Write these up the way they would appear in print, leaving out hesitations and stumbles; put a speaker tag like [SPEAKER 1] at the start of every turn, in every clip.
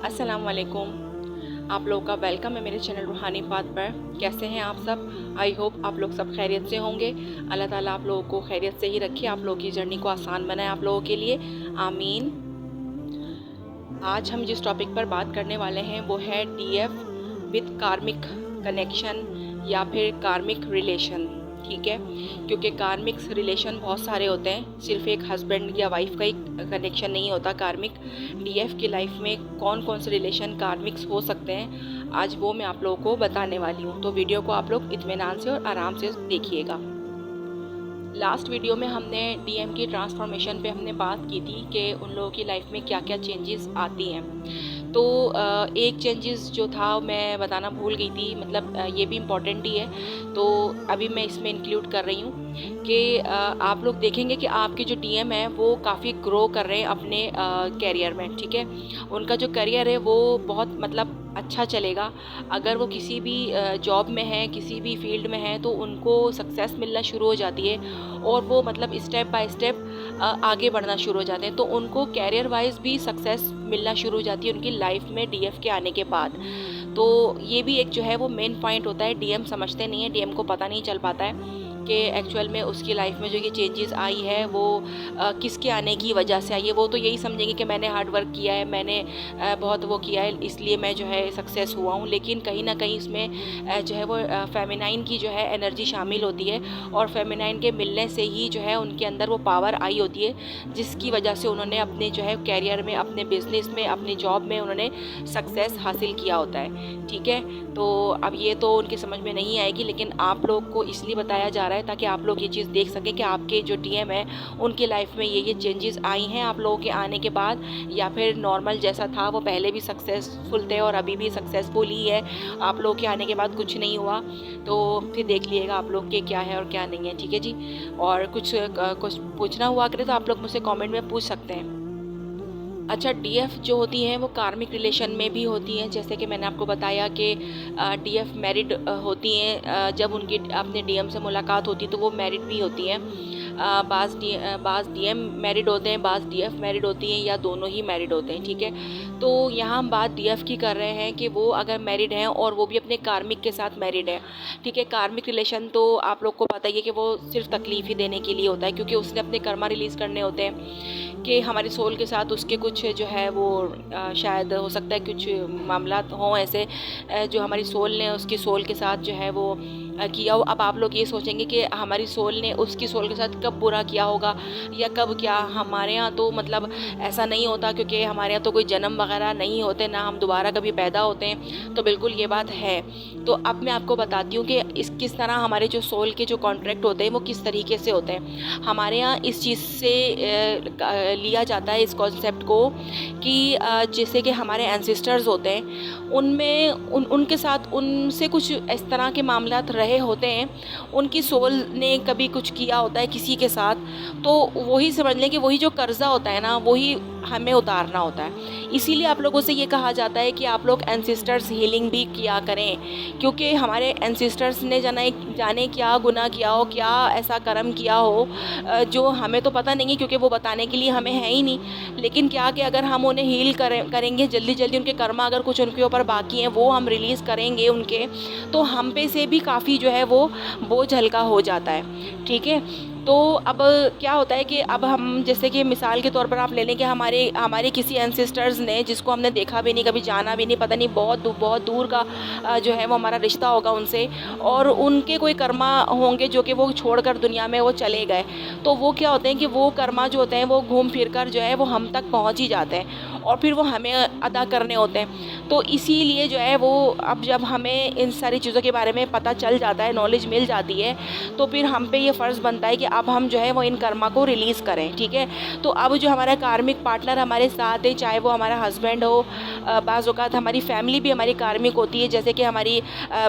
[SPEAKER 1] अस्सलाम वालेकुम। आप लोगों का वेलकम है मेरे चैनल रूहानी बात पर। कैसे हैं आप सब? आई होप आप लोग सब खैरियत से होंगे। अल्लाह ताला आप लोगों को खैरियत से ही रखे, आप लोगों की जर्नी को आसान बनाए आप लोगों के लिए, आमीन। आज हम जिस टॉपिक पर बात करने वाले हैं वो है डीएफ विद कार्मिक कनेक्शन या फिर कार्मिक रिलेशन। ठीक है, क्योंकि कार्मिक रिलेशन बहुत सारे होते हैं, सिर्फ एक हस्बैंड या वाइफ का ही कनेक्शन नहीं होता कार्मिक। डीएफ की लाइफ में कौन कौन से रिलेशन कार्मिक्स हो सकते हैं, आज वो मैं आप लोगों को बताने वाली हूँ। तो वीडियो को आप लोग इत्मीनान से और आराम से देखिएगा। लास्ट वीडियो में हमने डीएम की ट्रांसफॉर्मेशन पे हमने बात की थी कि उन लोगों की लाइफ में क्या क्या चेंजेस आती हैं। तो एक चेंजेस जो था मैं बताना भूल गई थी, मतलब ये भी इम्पॉर्टेंट ही है, तो अभी मैं इसमें इंक्लूड कर रही हूँ कि आप लोग देखेंगे कि आपके जो डीएम है वो काफ़ी ग्रो कर रहे हैं अपने कैरियर में। ठीक है, उनका जो करियर है वो बहुत मतलब अच्छा चलेगा। अगर वो किसी भी जॉब में है, किसी भी फील्ड में है, तो उनको सक्सेस मिलना शुरू हो जाती है और वो मतलब स्टेप बाय स्टेप आगे बढ़ना शुरू हो जाते हैं। तो उनको कैरियर वाइज भी सक्सेस मिलना शुरू हो जाती है उनकी लाइफ में डीएफ के आने के बाद। तो ये भी एक जो है वो मेन पॉइंट होता है। डीएम समझते नहीं है, डीएम को पता नहीं चल पाता है कि एक्चुअल में उसकी लाइफ में जो ये चेंजेस आई है वो किसके आने की वजह से आई है। वो तो यही समझेंगे कि मैंने हार्ड वर्क किया है, मैंने बहुत वो किया है, इसलिए मैं जो है सक्सेस हुआ हूँ। लेकिन कहीं ना कहीं इसमें जो है वो फेमिनाइन की जो है एनर्जी शामिल होती है और फेमिनाइन के मिलने से ही जो है उनके अंदर वो पावर आई होती है, जिसकी वजह से उन्होंने अपने जो है कैरियर में, अपने बिजनेस में, अपनी जॉब में उन्होंने सक्सेस हासिल किया होता है। ठीक है, तो अब ये तो उनकी समझ में नहीं आएगी, लेकिन आप लोग को इसलिए बताया जा रहा है ताकि आप लोग ये चीज़ देख सकें कि आपके जो डीएम है उनकी लाइफ में ये चेंजेस आई हैं आप लोगों के आने के बाद, या फिर नॉर्मल जैसा था वो पहले भी सक्सेसफुल थे और अभी भी सक्सेसफुल ही है, आप लोगों के आने के बाद कुछ नहीं हुआ। तो फिर देख लिएगा आप लोग के क्या है और क्या नहीं है। ठीक है जी, और कुछ पूछना हुआ करे तो आप लोग मुझसे कमेंट में पूछ सकते हैं। अच्छा, डीएफ जो होती हैं वो कार्मिक रिलेशन में भी होती हैं, जैसे कि मैंने आपको बताया कि डीएफ मैरिड होती हैं। जब उनकी अपने डीएम से मुलाकात होती है तो वो मैरिड भी होती हैं। बाज़ डीएम मैरिड होते हैं, बाज़ डीएफ मैरिड होती हैं, या दोनों ही मैरिड होते हैं। ठीक है, तो यहाँ हम बात डीएफ की कर रहे हैं कि वो अगर मैरिड हैं और वो भी अपने कार्मिक के साथ मैरिड है। ठीक है, कार्मिक रिलेशन तो आप लोग को पता ही है कि वो सिर्फ तकलीफ़ ही देने के लिए होता है, क्योंकि उसने अपने कर्मा रिलीज़ करने होते हैं कि हमारे सोल के साथ उसके कुछ जो है वो शायद हो सकता है कुछ मामला हों ऐसे जो हमारी सोल ने उसकी सोल के साथ जो है वो किया हो। अब आप लोग ये सोचेंगे कि हमारी सोल ने उसकी सोल के साथ कब बुरा किया होगा या कब क्या। हमारे यहाँ तो मतलब ऐसा नहीं होता, क्योंकि हमारे यहाँ तो कोई जन्म वगैरह नहीं होते, ना हम दोबारा कभी पैदा होते हैं, तो बिल्कुल ये बात है। तो अब मैं आपको बताती हूँ कि किस तरह हमारे जो सोल के जो कॉन्ट्रैक्ट होते हैं वो किस तरीके से होते हैं। हमारे यहाँ इस चीज़ से लिया जाता है इस कॉन्सेप्ट को कि जैसे कि हमारे एंसेस्टर्स होते हैं, उनमें उनके साथ उनसे कुछ इस तरह के मामलात रहे होते हैं, उनकी सोल ने कभी कुछ किया होता है किसी के साथ, तो वही समझ लें कि वही जो कर्जा होता है ना वही हमें उतारना होता है। इसीलिए आप लोगों से ये कहा जाता है कि आप लोग एंसेस्टर्स हीलिंग भी किया करें, क्योंकि हमारे एंसेस्टर्स ने जाने क्या गुनाह किया हो, क्या ऐसा कर्म किया हो जो हमें तो पता नहीं है, क्योंकि वो बताने के लिए हमें है ही नहीं। लेकिन क्या कि अगर हम उन्हें हील करेंगे जल्दी जल्दी, उनके कर्मा अगर कुछ उनके ऊपर बाकी हैं वो हम रिलीज़ करेंगे उनके, तो हम पे से भी काफ़ी जो है वो बोझ हल्का हो जाता है। ठीक है, तो अब क्या होता है कि अब हम जैसे कि मिसाल के तौर पर आप ले लें कि हमारे किसी एंसेस्टर्स ने, जिसको हमने देखा भी नहीं, कभी जाना भी नहीं, पता नहीं बहुत दूर का जो है वो हमारा रिश्ता होगा उनसे, और उनके कोई कर्मा होंगे जो कि वो छोड़कर दुनिया में वो चले गए, तो वो क्या होते हैं कि वो कर्मा जो होते हैं वो घूम फिर कर जो है वो हम तक पहुँच ही जाते हैं और फिर वो हमें अदा करने होते हैं। तो इसीलिए जो है वो अब जब हमें इन सारी चीज़ों के बारे में पता चल जाता है, नॉलेज मिल जाती है, तो फिर हम पे ये फ़र्ज़ बनता है कि अब हम जो है वो इन कर्मा को रिलीज़ करें। ठीक है, तो अब जो हमारा कार्मिक पार्टनर हमारे साथ है, चाहे वो हमारा हस्बैंड हो, बाज़ औक़ात हमारी फैमिली भी हमारी कार्मिक होती है, जैसे कि हमारी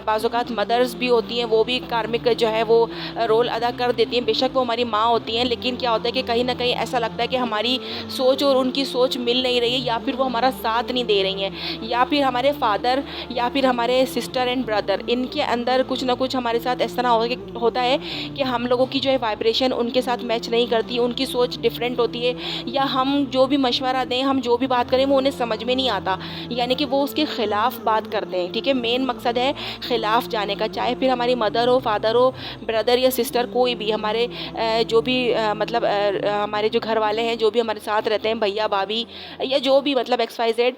[SPEAKER 1] बाज़ औक़ात मदर्स भी होती हैं, वो भी कार्मिक जो है वो रोल अदा कर देती हैं। बेशक वो हमारी माँ होती हैं, लेकिन क्या होता है कि कहीं ना कहीं ऐसा लगता है कि हमारी सोच और उनकी सोच मिल नहीं रही है, या फिर वो हमारा साथ नहीं दे रही हैं, या फिर हमारे फादर या फिर हमारे सिस्टर एंड ब्रदर, इनके अंदर कुछ ना कुछ हमारे साथ इस तरह होता है कि हम लोगों की जो है वाइब्रेशन वाइब्रेशन उनके साथ मैच नहीं करती, उनकी सोच डिफरेंट होती है, या हम जो भी मशवरा दें, हम जो भी बात करें वो उन्हें समझ में नहीं आता, यानी कि वो उसके ख़िलाफ़ बात करते हैं। ठीक है, मेन मकसद है ख़िलाफ़ जाने का, चाहे फिर हमारी मदर हो, फादर हो, ब्रदर या सिस्टर, कोई भी हमारे जो भी मतलब हमारे जो घर वाले हैं, जो भी हमारे साथ रहते हैं, भैया भाभी या जो भी मतलब XYZ,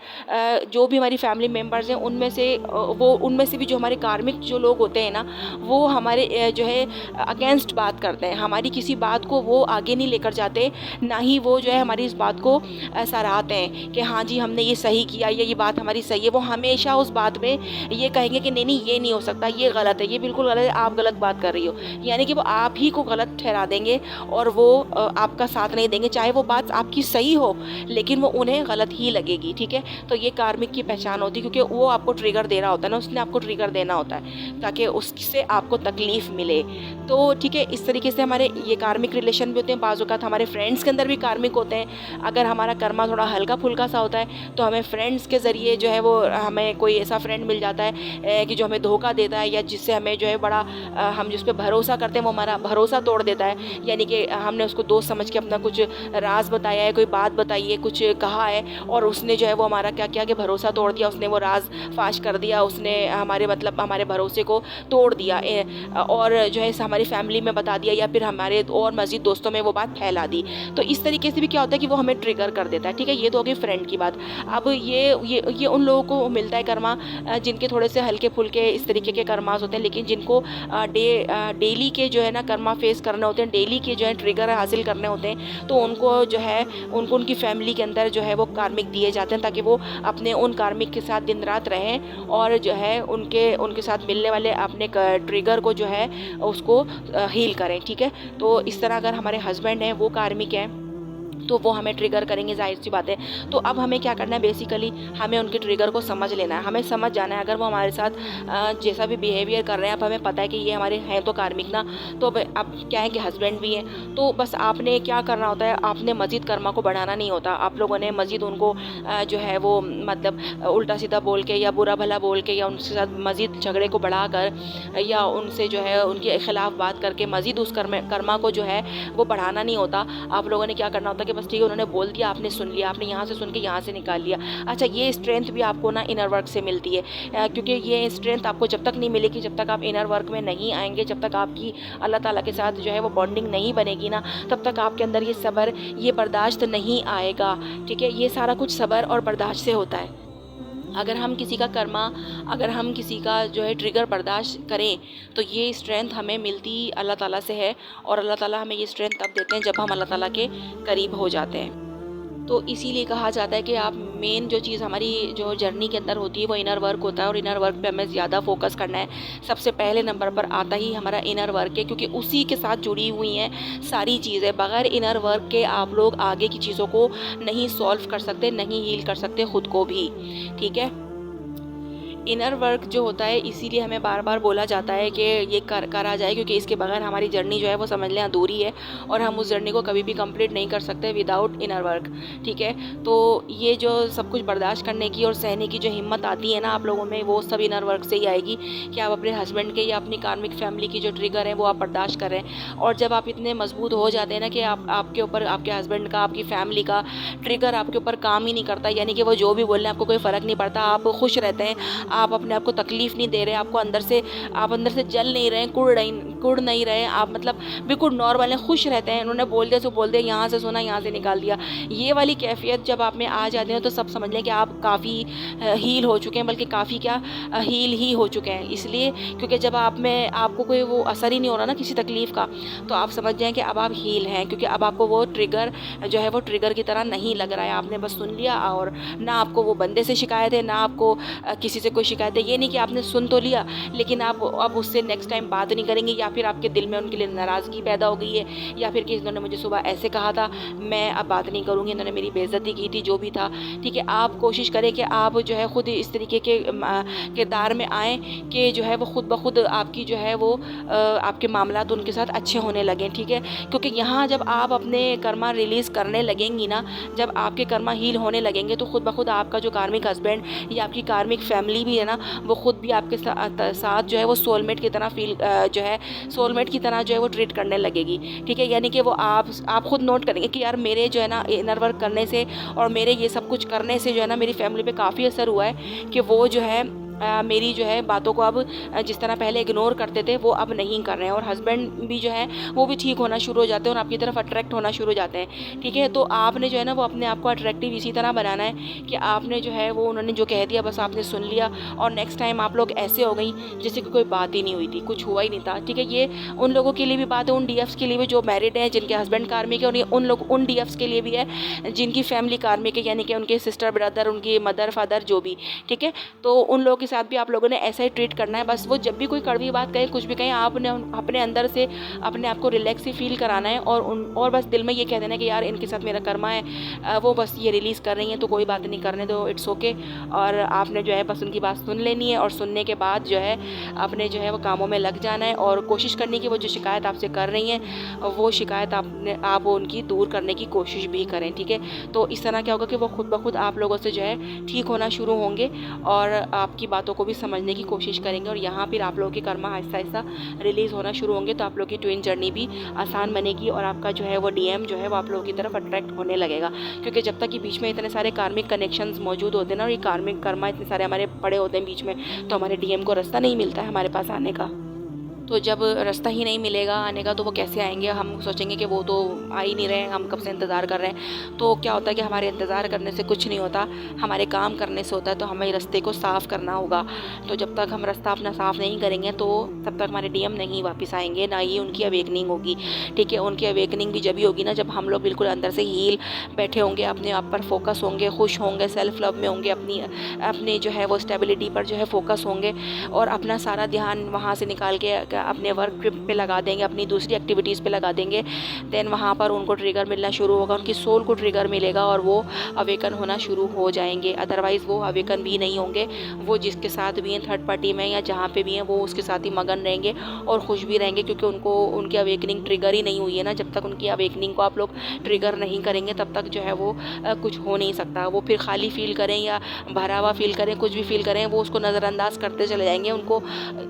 [SPEAKER 1] जो भी हमारी फैमिली मेम्बर्स हैं, उनमें से भी जो हमारे कार्मिक जो लोग होते हैं ना, वो हमारे जो है अगेंस्ट बात करते हैं। हमारी किसी बात को वो आगे नहीं लेकर जाते, ना ही वो जो है हमारी इस बात को सराहते हैं कि हाँ जी हमने ये सही किया या ये बात हमारी सही है। वो हमेशा उस बात में ये कहेंगे कि नहीं नहीं ये नहीं हो सकता, ये गलत है, ये बिल्कुल गलत है, आप गलत बात कर रही हो, यानी कि वो आप ही को गलत ठहरा देंगे और वो आपका साथ नहीं देंगे, चाहे वो बात आपकी सही हो लेकिन वो उन्हें गलत ही लगेगी। ठीक है, तो ये कार्मिक की पहचान होती है, क्योंकि वो आपको ट्रिगर दे रहा होता है ना, उसने आपको ट्रिगर देना होता है ताकि उससे आपको तकलीफ़ मिले। तो ठीक है, इस तरीके से हमारे ये कार्मिक रिलेशन भी होते हैं। बाज़ औक़ात हमारे फ्रेंड्स के अंदर भी कार्मिक होते हैं। अगर हमारा कर्मा थोड़ा हल्का फुल्का सा होता है तो हमें फ्रेंड्स के ज़रिए जो है वो हमें कोई ऐसा फ्रेंड मिल जाता है कि जो हमें धोखा देता है, या जिससे हमें जो है बड़ा हम जिस पे भरोसा करते हैं वो हमारा भरोसा तोड़ देता है, यानी कि हमने उसको दोस्त समझ के अपना कुछ राज बताया है, कोई बात बताई है, कुछ कहा है, और उसने जो है वो हमारा क्या किया कि भरोसा तोड़ दिया, उसने वो राज फाश कर दिया, उसने हमारे मतलब हमारे भरोसे को तोड़ दिया और जो है हमारी फैमिली में बता दिया, या फिर हमारे और मज़ीद दोस्तों में वो बात फैला दी। तो इस तरीके से भी क्या होता है कि वो हमें ट्रिगर कर देता है। ठीक है, ये तो हो गई फ्रेंड की बात। अब ये उन लोगों को मिलता है कर्मा जिनके थोड़े से हल्के फुल्के इस तरीके के कर्मास होते हैं, लेकिन जिनको डेली के जो है ना कर्मा फेस करने होते हैं, डेली के जो है ट्रिगर हासिल करने होते हैं, तो उनको जो है उनकी फैमिली के अंदर जो है वो कार्मिक दिए जाते हैं ताकि वो अपने उन कार्मिक के साथ दिन रात रहें और जो है उनके साथ मिलने वाले अपने ट्रिगर को जो है उसको हील करें। ठीक है, तो इस तरह अगर हमारे हस्बैंड हैं वो कार्मिक हैं तो वो हमें ट्रिगर करेंगे, ज़ाहिर सी बात है। तो अब हमें क्या करना है, बेसिकली हमें उनके ट्रिगर को समझ लेना है, हमें समझ जाना है अगर वो हमारे साथ जैसा भी बिहेवियर कर रहे हैं, अब हमें पता है कि ये हमारे हैं तो कार्मिक ना, तो अब क्या है कि हस्बैंड भी हैं, तो बस आपने क्या करना होता है, आपने मज़ीद कर्मा को बढ़ाना नहीं होता। आप लोगों ने मज़ीद उनको जो है वो मतलब उल्टा सीधा बोल के या बुरा भला बोल के या उनके साथ मज़ीद झगड़े को बढ़ा कर या उनसे जो है उनके ख़िलाफ़ बात करके मज़ीद उस कर्मा को जो है वो बढ़ाना नहीं होता। आप लोगों ने क्या करना होता है कि बस ठीक है, उन्होंने बोल दिया, आपने सुन लिया, आपने यहाँ से सुन के यहाँ से निकाल लिया। अच्छा, ये स्ट्रेंथ भी आपको ना इनर वर्क से मिलती है, क्योंकि ये स्ट्रेंथ आपको जब तक नहीं मिलेगी, जब तक आप इनर वर्क में नहीं आएंगे, जब तक आपकी अल्लाह ताला के साथ जो है वो बॉन्डिंग नहीं बनेगी ना, तब तक आपके अंदर ये सब्र, ये बर्दाश्त नहीं आएगा। ठीक है, ये सारा कुछ सब्र और बर्दाश्त से होता है। अगर हम किसी का कर्मा, अगर हम किसी का जो है ट्रिगर बर्दाश्त करें तो ये स्ट्रेंथ हमें मिलती अल्लाह ताला से है, और अल्लाह ताला हमें ये स्ट्रेंथ तब देते हैं जब हम अल्लाह ताला के करीब हो जाते हैं। तो इसीलिए कहा जाता है कि आप मेन जो चीज़ हमारी जो जर्नी के अंदर होती है वो इनर वर्क होता है, और इनर वर्क पे हमें ज़्यादा फोकस करना है। सबसे पहले नंबर पर आता ही हमारा इनर वर्क है, क्योंकि उसी के साथ जुड़ी हुई हैं सारी चीज़ें। बगैर इनर वर्क के आप लोग आगे की चीज़ों को नहीं सॉल्व कर सकते, नहीं हील कर सकते ख़ुद को भी। ठीक है, इनर वर्क जो होता है इसीलिए हमें बार बार बोला जाता है कि ये करा जाए, क्योंकि इसके बगैर हमारी जर्नी जो है वो समझ लें अधूरी है, और हम उस जर्नी को कभी भी कंप्लीट नहीं कर सकते विदाउट इनर वर्क। ठीक है, तो ये जो सब कुछ बर्दाश्त करने की और सहने की जो हिम्मत आती है ना आप लोगों में, वो सब इनर वर्क से ही आएगी कि आप अपने हस्बैंड के या अपनी कार्मिक फैमिली की जो ट्रिगर है वो आप बर्दाश्त करें। और जब आप इतने मजबूत हो जाते हैं ना कि आपके ऊपर आपके हस्बैंड का, आपकी फैमिली का ट्रिगर आपके ऊपर काम ही नहीं करता, यानी कि वो जो भी बोल रहे हैं आपको कोई फ़र्क नहीं पड़ता, आप खुश रहते हैं, आप अपने आप को तकलीफ़ नहीं दे रहे, आप अंदर से जल नहीं रहे, कुड़ नहीं रहे, आप मतलब बिल्कुल नॉर्मल हैं, खुश रहते हैं। उन्होंने बोल दिया तो बोल दिया, यहाँ से सुना यहाँ से निकाल दिया। ये वाली कैफियत जब आप में आ जाते हैं तो सब समझ लें कि आप काफ़ी हील हो चुके हैं, बल्कि काफ़ी क्या हील ही हो चुके हैं। इसलिए क्योंकि जब आप में आपको कोई वो असर ही नहीं हो रहा ना किसी तकलीफ़ का, तो आप समझ जाएँ कि अब आप हील हैं, क्योंकि अब आपको वो ट्रिगर जो है वो ट्रिगर की तरह नहीं लग रहा है। आपने बस सुन लिया, और ना आपको वो बंदे से शिकायत है, ना आपको किसी से कोई शिकायत है। ये नहीं कि आपने सुन तो लिया लेकिन आप अब उससे नेक्स्ट टाइम बात नहीं करेंगे, या फिर आपके दिल में उनके लिए नाराज़गी पैदा हो गई है, या फिर कि इन्होंने मुझे सुबह ऐसे कहा था, मैं अब बात नहीं करूँगी, इन्होंने मेरी बेइज्जती की थी, जो भी था। ठीक है, आप कोशिश करें कि आप जो है ख़ुद इस तरीके के किरदार में आएँ कि जो है वो ख़ुद ब खुद आपकी जो है वो आपके मामलात उनके साथ अच्छे होने लगें। ठीक है, क्योंकि यहाँ जब आप अपने कर्मा रिलीज़ करने लगेंगी ना, जब आपके कर्मा हील होने लगेंगे, तो ख़ुद ब खुद आपका जो कार्मिक हस्बैंड या आपकी कार्मिक फैमिली भी है ना, वो ख़ुद भी आपके साथ जो है वो सोलमेट की तरह फील जो है सोलमेट की तरह जो है वो ट्रीट करने लगेगी, ठीक है। यानी कि वो आप खुद नोट करेंगे कि यार मेरे जो है ना इनर वर्क करने से और मेरे ये सब कुछ करने से जो है ना मेरी फैमिली पे काफ़ी असर हुआ है कि वो जो है मेरी जो है बातों को अब जिस तरह पहले इग्नोर करते थे वो अब नहीं कर रहे हैं, और हस्बैंड भी जो है वो भी ठीक होना शुरू हो जाते हैं और आपकी तरफ अट्रैक्ट होना शुरू हो जाते हैं, ठीक है। तो आपने जो है ना वो अपने आप को अट्रैक्टिव इसी तरह बनाना है कि आपने जो है वो उन्होंने जो कह दिया बस आपने सुन लिया, और नेक्स्ट टाइम आप लोग ऐसे हो गई जैसे कि कोई बात ही नहीं हुई थी, कुछ हुआ ही नहीं था, ठीक है। ये उन लोगों के लिए भी बात है, उन डीएफ्स के लिए भी जो मैरिड हैं जिनके हस्बैंड कार्मिक है, और ये उन डीएफ्स के लिए भी है जिनकी फैमिली कार्मिक है, यानी कि उनके सिस्टर ब्रदर, उनकी मदर फादर जो भी, ठीक है। तो उन लोगों के साथ भी आप लोगों ने ऐसा ही ट्रीट करना है। बस वो जब भी कोई कड़वी बात कहें, कुछ भी कहें, आपने अपने अंदर से अपने आप को रिलैक्स ही फील कराना है, और बस दिल में ये कह देना है कि यार इनके साथ मेरा कर्मा है, वो बस ये रिलीज़ कर रही हैं तो कोई बात नहीं, करने दो, इट्स ओके। और आपने जो है बस उनकी बात सुन लेनी है, और सुनने के बाद जो है आपने जो है वो कामों में लग जाना है, और कोशिश करनी कि वो जो शिकायत आपसे कर रही हैं वो शिकायत आप उनकी दूर करने की कोशिश भी करें, ठीक है। तो इस तरह क्या होगा कि वो खुद ब खुद आप लोगों से जो है ठीक होना शुरू होंगे और आपकी बातों को भी समझने की कोशिश करेंगे, और यहाँ फिर आप लोगों के कर्मा आहिस्ता आहिस्ता रिलीज़ होना शुरू होंगे। तो आप लोगों की ट्विन जर्नी भी आसान बनेगी, और आपका जो है वो डीएम जो है वो आप लोगों की तरफ अट्रैक्ट होने लगेगा, क्योंकि जब तक कि बीच में इतने सारे कार्मिक कनेक्शंस मौजूद होते हैं ना, और ये कार्मिक कर्मा इतने सारे हमारे पड़े होते हैं बीच में, तो हमारे डीएम को रास्ता नहीं मिलता है हमारे पास आने का। तो जब रास्ता ही नहीं मिलेगा आने का तो वो कैसे आएंगे, हम सोचेंगे कि वो तो आ ही नहीं रहे हैं, हम कब से इंतज़ार कर रहे हैं। तो क्या होता है कि हमारे इंतज़ार करने से कुछ नहीं होता, हमारे काम करने से होता है। तो हमें रास्ते को साफ़ करना होगा, तो जब तक हम रास्ता अपना साफ़ नहीं करेंगे तो तब तक हमारे डीएम नहीं वापस आएंगे, ना ही उनकी अवेकनिंग होगी, ठीक है। उनकी अवेकनिंग भी जब ही होगी ना जब हम लोग बिल्कुल अंदर से हील बैठे होंगे, अपने आप पर फोकस होंगे, खुश होंगे, सेल्फ लव में होंगे, अपनी जो है वो स्टेबिलिटी पर जो है फोकस होंगे, और अपना सारा ध्यान वहाँ से निकाल के अपने वर्क पे लगा देंगे, अपनी दूसरी एक्टिविटीज़ पे लगा देंगे। देन वहाँ पर उनको ट्रिगर मिलना शुरू होगा, उनकी सोल को ट्रिगर मिलेगा और वो अवेकन होना शुरू हो जाएंगे। अदरवाइज़ वो अवेकन भी नहीं होंगे, वो जिसके साथ भी हैं थर्ड पार्टी में या जहाँ पे भी हैं वो उसके साथ ही मगन रहेंगे और खुश भी रहेंगे, क्योंकि उनको उनकी अवेकनिंग ट्रिगर ही नहीं हुई है ना। जब तक उनकी अवेकनिंग को आप लोग ट्रिगर नहीं करेंगे तब तक जो है वो कुछ हो नहीं सकता। वो फिर खाली फील करें या भरा हुआ फील करें, कुछ भी फील करें, वो उसको नज़रअंदाज करते चले जाएंगे, उनको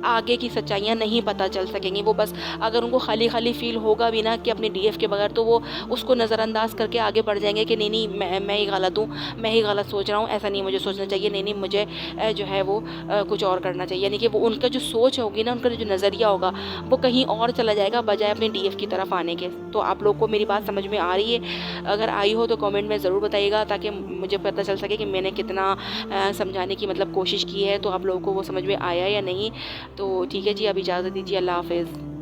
[SPEAKER 1] आगे की सच्चाइयाँ नहीं पता चल सकेंगी। वो बस अगर उनको खाली खाली फील होगा भी ना कि अपने डीएफ के बगैर, तो वो उसको नज़रअंदाज करके आगे बढ़ जाएंगे कि नहीं मैं ही गलत हूँ, मैं ही गलत सोच रहा हूँ, ऐसा नहीं मुझे सोचना चाहिए, नहीं मुझे जो है वो कुछ और करना चाहिए। यानी कि वो उनका जो सोच होगी ना, उनका जो नज़रिया होगा वो कहीं और चला जाएगा बजाय अपने डीएफ की तरफ आने के। तो आप लोग को मेरी बात समझ में आ रही है? अगर आई हो तो कमेंट में ज़रूर बताइएगा, ताकि मुझे पता चल सके कि मैंने कितना समझाने की मतलब कोशिश की है, तो आप लोगों को वो समझ में आया या नहीं। तो ठीक है जी, अब इजाज़त दीजिए, अल्लाह हाफ़िज़।